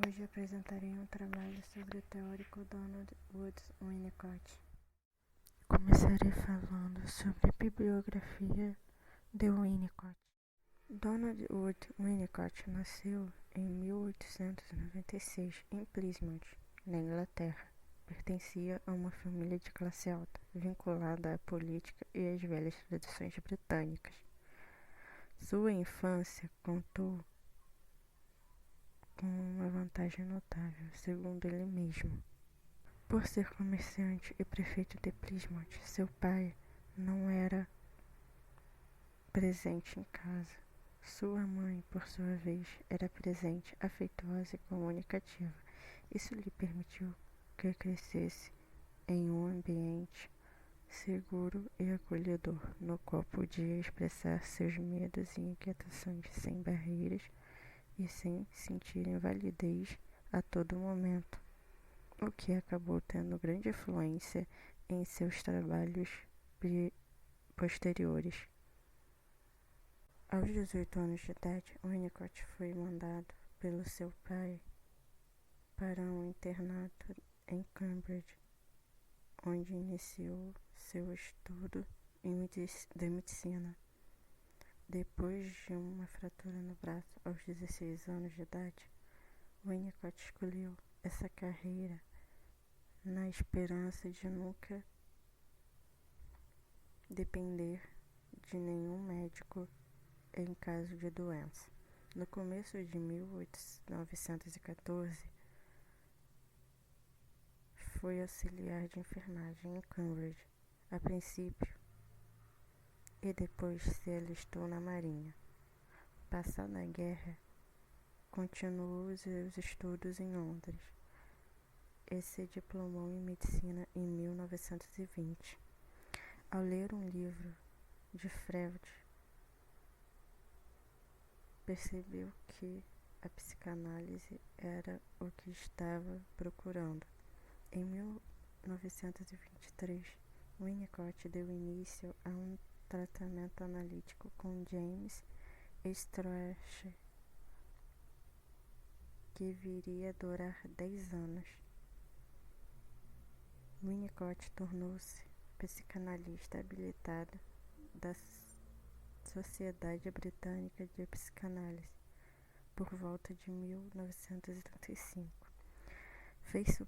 Hoje apresentarei um trabalho sobre o teórico Donald Woods Winnicott. Começarei falando sobre a bibliografia de Winnicott. Donald Woods Winnicott nasceu em 1896 em Plymouth, na Inglaterra. Pertencia a uma família de classe alta, vinculada à política e às velhas tradições britânicas. Sua infância contou com uma vantagem notável, segundo ele mesmo. Por ser comerciante e prefeito de Plymouth, seu pai não era presente em casa. Sua mãe, por sua vez, era presente, afetuosa e comunicativa. Isso lhe permitiu que crescesse em um ambiente seguro e acolhedor, no qual podia expressar seus medos e inquietações sem barreiras e sem sentir invalidez a todo momento, o que acabou tendo grande influência em seus trabalhos posteriores. Aos 18 anos de idade, Winnicott foi mandado pelo seu pai para um internato em Cambridge, onde iniciou seu estudo de medicina. Depois de uma fratura no braço aos 16 anos de idade, Winnicott escolheu essa carreira na esperança de nunca depender de nenhum médico em caso de doença. No começo de 1914, foi auxiliar de enfermagem em Cambridge, a princípio, e depois se alistou na Marinha. Passada a guerra, continuou seus estudos em Londres e se diplomou em medicina em 1920. Ao ler um livro de Freud, percebeu que a psicanálise era o que estava procurando. Em 1923, Winnicott deu início a um tratamento analítico com James Strachey, que viria a durar 10 anos. Winnicott tornou-se psicanalista habilitado da Sociedade Britânica de Psicanálise por volta de 1935. Fez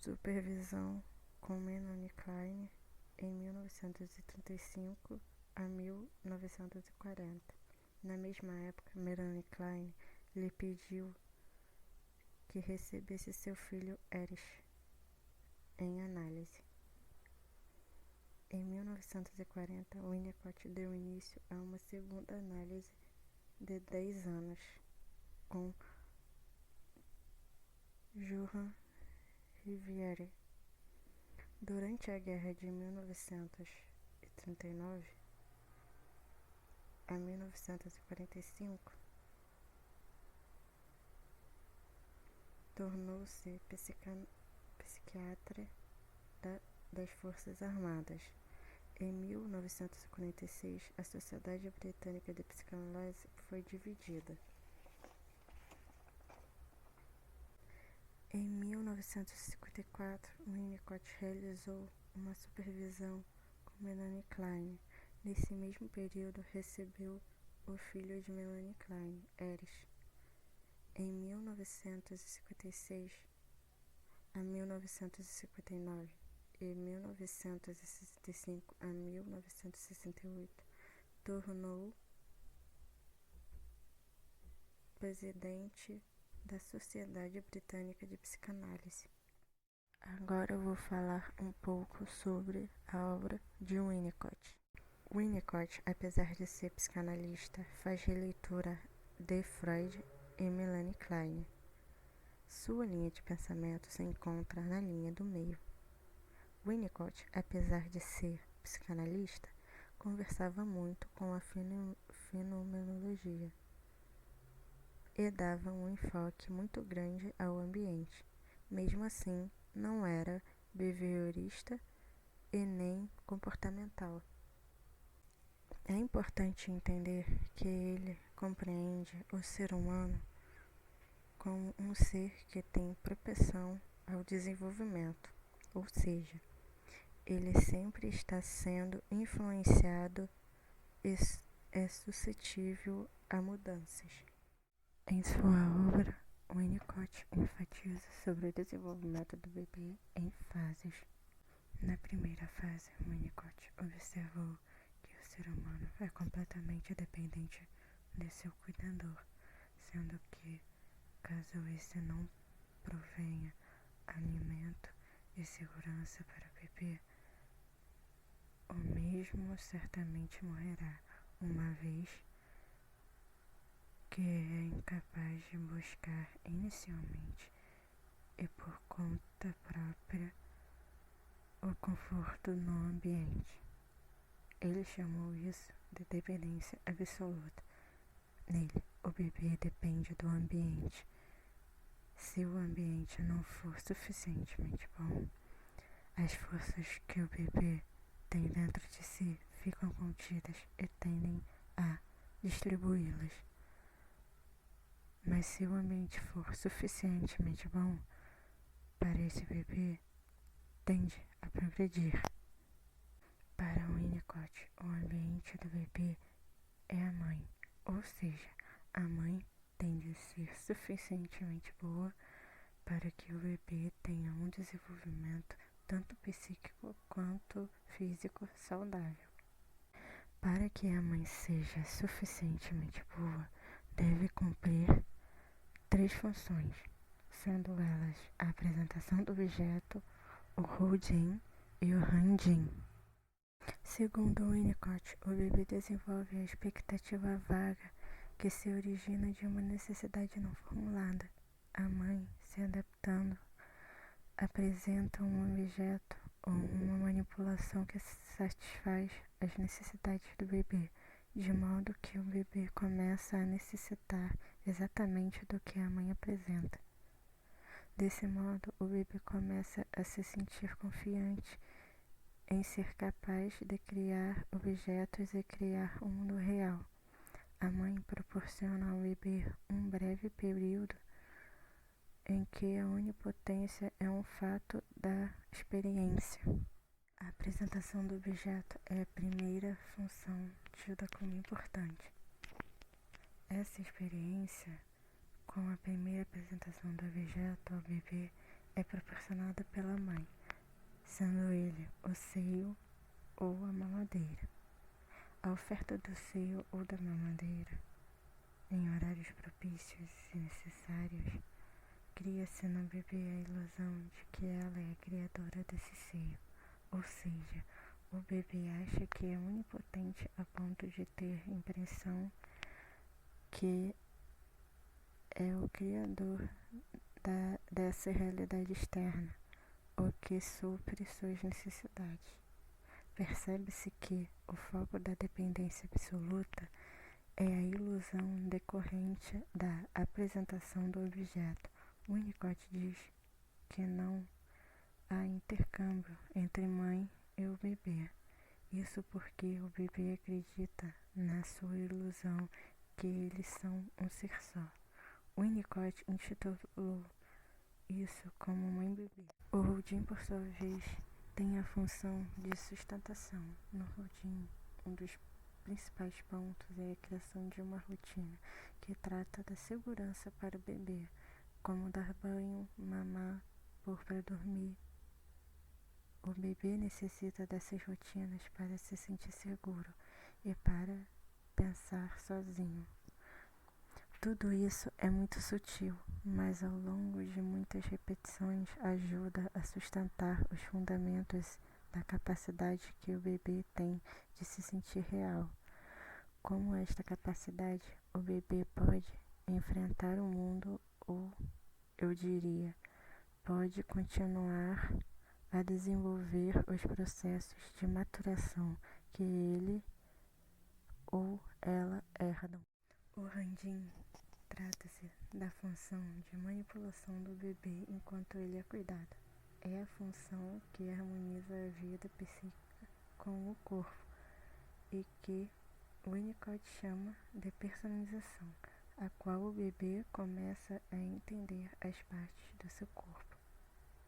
supervisão com Melanie Klein em 1935 a 1940. Na mesma época, Melanie Klein lhe pediu que recebesse seu filho Erich em análise. Em 1940, Winnicott deu início a uma segunda análise de 10 anos com Johann Riviere. Durante a Guerra de 1939 a 1945, tornou-se psiquiatra das Forças Armadas. Em 1946, a Sociedade Britânica de Psicanálise foi dividida. Em 1954, Winnicott realizou uma supervisão com Melanie Klein. Nesse mesmo período, recebeu o filho de Melanie Klein, Erich. Em 1956 a 1959 e 1965 a 1968, tornou presidente da Sociedade Britânica de Psicanálise. Agora eu vou falar um pouco sobre a obra de Winnicott. Winnicott, apesar de ser psicanalista, faz releitura de Freud e Melanie Klein. Sua linha de pensamento se encontra na linha do meio. Winnicott, apesar de ser psicanalista, conversava muito com a fenomenologia e dava um enfoque muito grande ao ambiente. Mesmo assim, não era behaviorista e nem comportamental. É importante entender que ele compreende o ser humano como um ser que tem propensão ao desenvolvimento, ou seja, ele sempre está sendo influenciado e é suscetível a mudanças. Em sua obra, Winnicott enfatiza sobre o desenvolvimento do bebê em fases. Na primeira fase, Winnicott observou que o ser humano é completamente dependente de seu cuidador, sendo que, caso esse não provenha alimento e segurança para o bebê, o mesmo certamente morrerá, uma vez que é incapaz de buscar inicialmente e por conta própria o conforto no ambiente. Ele chamou isso de dependência absoluta. Nele, o bebê depende do ambiente. Se o ambiente não for suficientemente bom, as forças que o bebê tem dentro de si ficam contidas e tendem a distribuí-las. Mas se o ambiente for suficientemente bom para esse bebê, tende a progredir. Para Winnicott, o ambiente do bebê é a mãe, ou seja, a mãe tem de ser suficientemente boa para que o bebê tenha um desenvolvimento tanto psíquico quanto físico saudável. Para que a mãe seja suficientemente boa, deve cumprir 3 funções, sendo elas a apresentação do objeto, o holding e o handing. Segundo Winnicott, o bebê desenvolve a expectativa vaga que se origina de uma necessidade não formulada. A mãe, se adaptando, apresenta um objeto ou uma manipulação que satisfaz as necessidades do bebê, de modo que o bebê começa a necessitar exatamente do que a mãe apresenta. Desse modo, o bebê começa a se sentir confiante em ser capaz de criar objetos e criar um mundo real. A mãe proporciona ao bebê um breve período em que a onipotência é um fato da experiência. A apresentação do objeto é a primeira função tida como importante. Essa experiência, com a primeira apresentação do objeto ao bebê, é proporcionada pela mãe, sendo ele o seio ou a mamadeira. A oferta do seio ou da mamadeira, em horários propícios e necessários, cria-se no bebê a ilusão de que ela é a criadora desse seio, ou seja, o bebê acha que é onipotente a ponto de ter a impressão que é o criador dessa realidade externa, o que supre suas necessidades. Percebe-se que o foco da dependência absoluta é a ilusão decorrente da apresentação do objeto. Winnicott diz que não há intercâmbio entre mãe e o bebê. Isso porque o bebê acredita na sua ilusão que eles são um ser só. Winnicott intitulou isso como mãe-bebê. O holding, por sua vez, tem a função de sustentação. No holding, um dos principais pontos é a criação de uma rotina que trata da segurança para o bebê, como dar banho, mamar, pôr para dormir. O bebê necessita dessas rotinas para se sentir seguro e para pensar sozinho. Tudo isso é muito sutil, mas ao longo de muitas repetições ajuda a sustentar os fundamentos da capacidade que o bebê tem de se sentir real. Com esta capacidade, o bebê pode enfrentar o mundo ou, eu diria, pode continuar a desenvolver os processos de maturação que ele ou ela herdam. O handing trata-se da função de manipulação do bebê enquanto ele é cuidado. É a função que harmoniza a vida psíquica com o corpo e que Winnicott chama de personalização. a qual o bebê começa a entender as partes do seu corpo.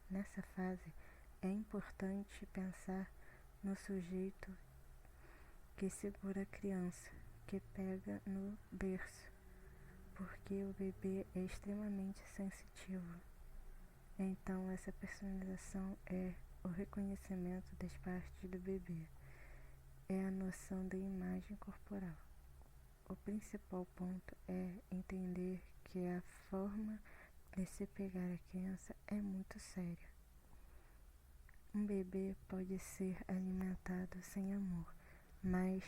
Nessa fase, é importante pensar no sujeito que segura a criança, que pega no berço, porque o bebê é extremamente sensitivo. Então, essa personalização é o reconhecimento das partes do bebê, é a noção da imagem corporal. O principal ponto é entender que a forma de se pegar a criança é muito séria. Um bebê pode ser alimentado sem amor, mas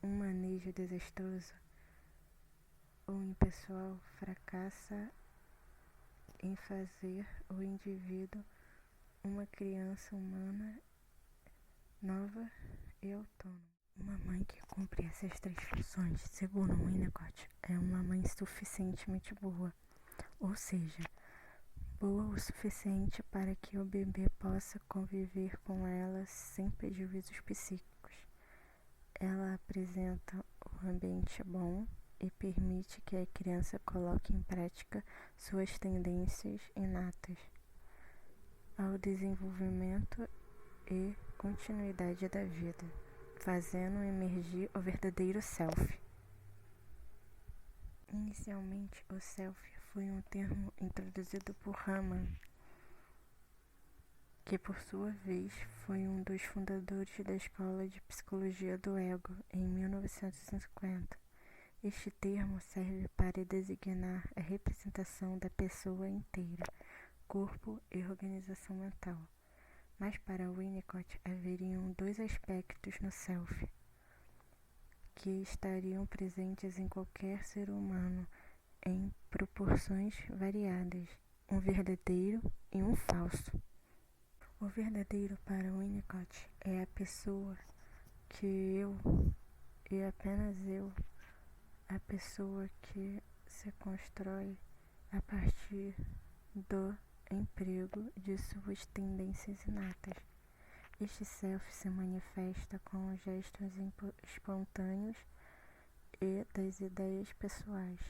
um manejo desastroso ou impessoal fracassa em fazer o indivíduo uma criança humana nova e autônoma. Uma mãe que cumpre essas 3 funções, segundo Winnicott, é uma mãe suficientemente boa, ou seja, boa o suficiente para que o bebê possa conviver com ela sem prejuízos psíquicos. Ela apresenta um ambiente bom e permite que a criança coloque em prática suas tendências inatas ao desenvolvimento e continuidade da vida, fazendo emergir o verdadeiro self. Inicialmente, o self foi um termo introduzido por Hamann, que por sua vez foi um dos fundadores da Escola de Psicologia do Ego em 1950. Este termo serve para designar a representação da pessoa inteira, corpo e organização mental. Mas para Winnicott haveriam 2 aspectos no self, que estariam presentes em qualquer ser humano em proporções variadas, um verdadeiro e um falso. O verdadeiro para Winnicott é a pessoa que eu, e apenas eu, a pessoa que se constrói a partir do emprego de suas tendências inatas. Este self se manifesta com gestos espontâneos e das ideias pessoais,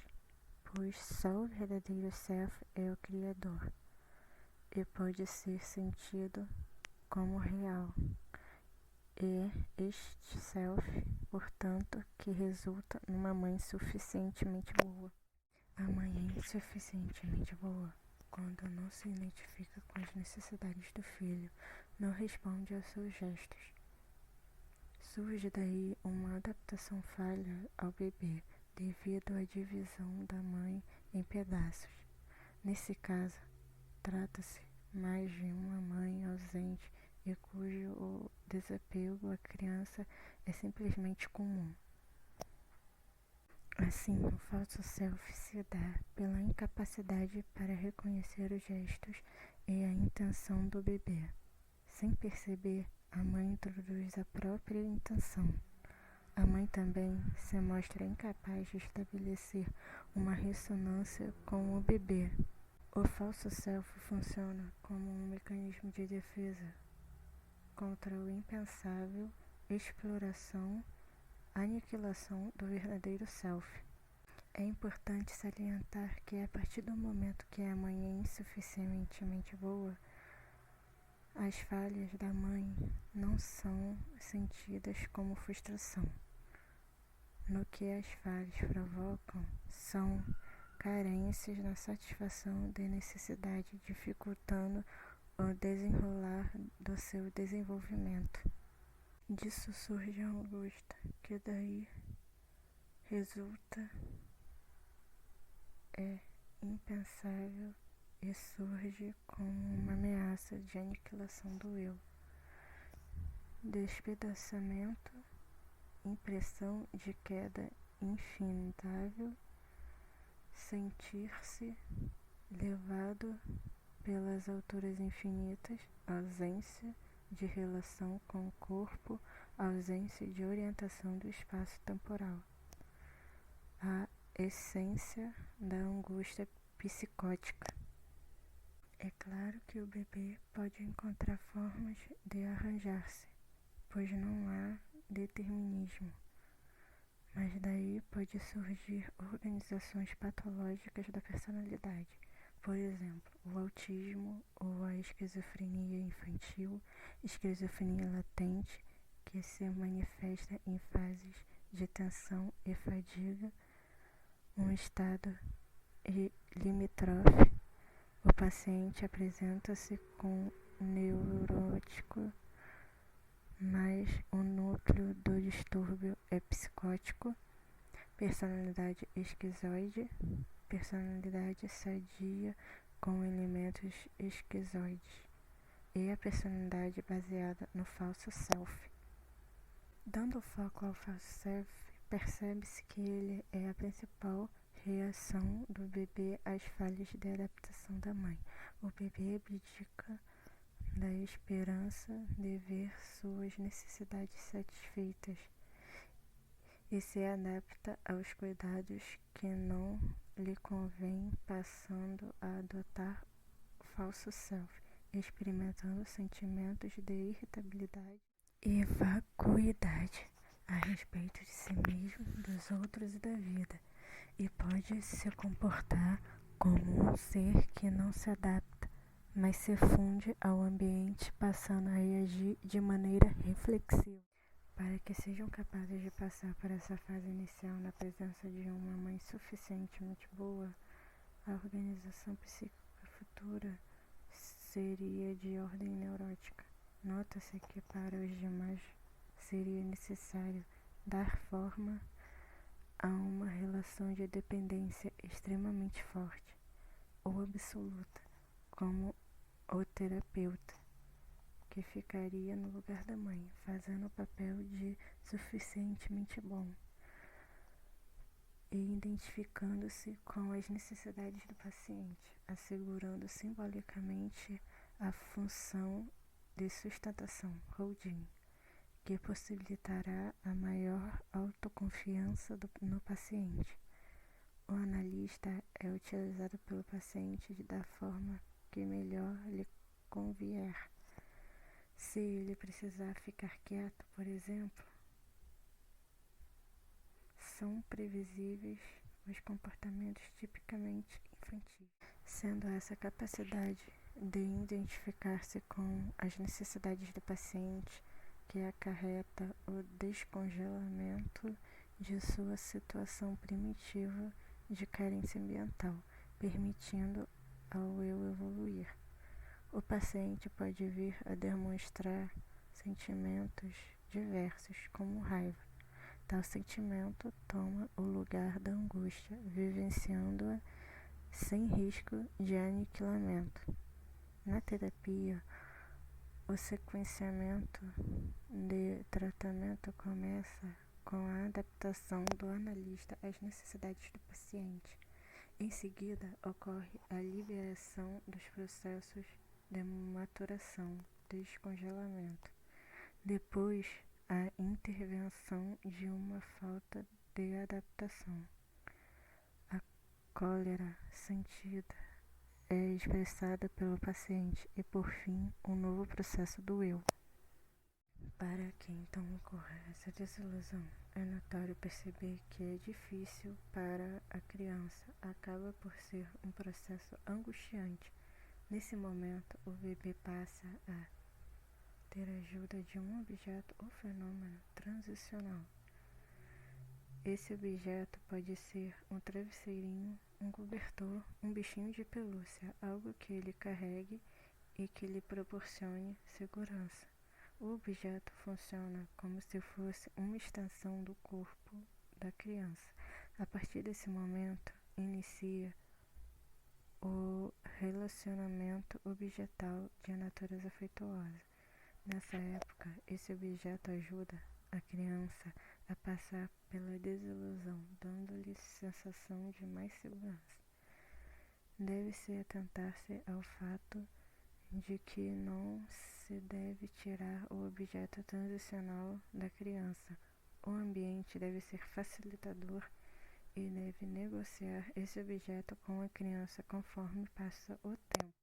pois só o verdadeiro self é o criador e pode ser sentido como real. E este self, portanto, que resulta numa mãe suficientemente boa. A mãe é insuficientemente boa quando não se identifica com as necessidades do filho, não responde aos seus gestos. Surge daí uma adaptação falha ao bebê, devido à divisão da mãe em pedaços. Nesse caso, trata-se mais de uma mãe ausente e cujo o desapego à criança é simplesmente comum. Assim, o falso self se dá pela incapacidade para reconhecer os gestos e a intenção do bebê. Sem perceber, a mãe introduz a própria intenção. A mãe também se mostra incapaz de estabelecer uma ressonância com o bebê. O falso self funciona como um mecanismo de defesa contra o impensável, exploração, aniquilação do verdadeiro self. É importante salientar que a partir do momento que a mãe é insuficientemente boa, as falhas da mãe não são sentidas como frustração. No que as falhas provocam são carências na satisfação de necessidade, dificultando o desenrolar do seu desenvolvimento. Disso surge a angústia, que daí resulta impensável e surge como uma ameaça de aniquilação do eu. Despedaçamento, impressão de queda infindável, sentir-se levado pelas alturas infinitas, ausência de relação com o corpo, ausência de orientação do espaço temporal. A essência da angústia psicótica. É claro que o bebê pode encontrar formas de arranjar-se, pois não há determinismo. Mas daí pode surgir organizações patológicas da personalidade. Por exemplo, o autismo ou a esquizofrenia infantil, esquizofrenia latente, que se manifesta em fases de tensão e fadiga, um estado limítrofe. O paciente apresenta-se com neurótico, mas o núcleo do distúrbio é psicótico, personalidade esquizoide, personalidade sadia com elementos esquizoides, e a personalidade baseada no falso self. Dando foco ao falso self, percebe-se que ele é a principal reação do bebê às falhas de adaptação da mãe. O bebê abdica da esperança de ver suas necessidades satisfeitas e se adapta aos cuidados que não lhe convém, passando a adotar o falso self, experimentando sentimentos de irritabilidade e vacuidade a respeito de si mesmo, dos outros e da vida, e pode se comportar como um ser que não se adapta, mas se funde ao ambiente, passando a reagir de maneira reflexiva. Para que sejam capazes de passar por essa fase inicial na presença de uma mãe suficientemente boa, a organização psíquica futura seria de ordem neurótica. Nota-se que para os demais seria necessário dar forma a uma relação de dependência extremamente forte ou absoluta, como o terapeuta, que ficaria no lugar da mãe, fazendo o papel de suficientemente bom e identificando-se com as necessidades do paciente, assegurando simbolicamente a função de sustentação, holding, que possibilitará a maior autoconfiança no paciente. O analista é utilizado pelo paciente da forma que melhor lhe convier. Se ele precisar ficar quieto, por exemplo, são previsíveis os comportamentos tipicamente infantis, sendo essa capacidade de identificar-se com as necessidades do paciente que acarreta o descongelamento de sua situação primitiva de carência ambiental, permitindo ao eu evoluir. O paciente pode vir a demonstrar sentimentos diversos, como raiva. Tal sentimento toma o lugar da angústia, vivenciando-a sem risco de aniquilamento. Na terapia, o sequenciamento de tratamento começa com a adaptação do analista às necessidades do paciente. Em seguida, ocorre a liberação dos processos de maturação, descongelamento. Depois, a intervenção de uma falta de adaptação. A cólera sentida é expressada pelo paciente e, por fim, um novo processo do eu. Para que então ocorra essa desilusão, é notório perceber que é difícil para a criança, acaba por ser um processo angustiante. Nesse momento, o bebê passa a ter ajuda de um objeto ou fenômeno transicional. Esse objeto pode ser um travesseirinho, um cobertor, um bichinho de pelúcia, algo que ele carregue e que lhe proporcione segurança. O objeto funciona como se fosse uma extensão do corpo da criança. A partir desse momento, inicia o relacionamento objetal de natureza afetuosa. Nessa época, esse objeto ajuda a criança a passar pela desilusão, dando-lhe sensação de mais segurança. Deve-se atentar-se ao fato de que não se deve tirar o objeto transicional da criança. O ambiente deve ser facilitador e deve negociar esse objeto com a criança conforme passa o tempo.